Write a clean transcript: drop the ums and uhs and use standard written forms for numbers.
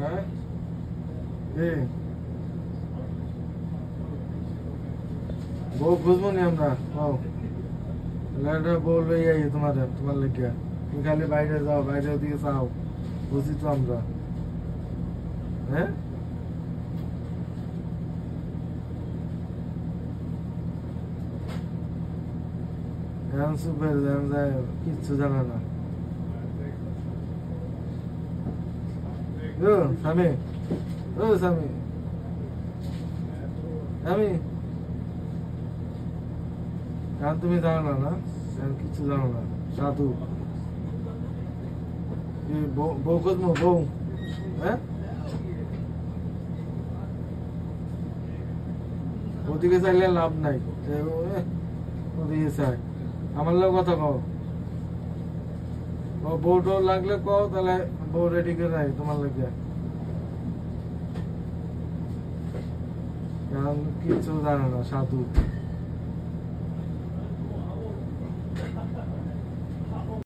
হ্যাঁ এ বউ খুঁজবো নি আমরা বউ লই আই তোমার লেগে তুমি খালি বাইরে যাও বাইরে দিকে চাও বুঝি তো আমরা হ্যাঁ এখন সুপার যায় কিচ্ছু জানে না ও স্বামী স্বামী এখন তুমি জানো না না কিচ্ছু জানো না সাধু বউ খুঁজবো বউ হ্যাঁ ওদিকে চাইলে লাভ নাই ওদিকে চাই আমার লোক কথা কও বউটো লাগলে কও তাহলে বউ রেডি করে রাখ তোমার লাগে কারণ কিচ্ছু জানো না সাধু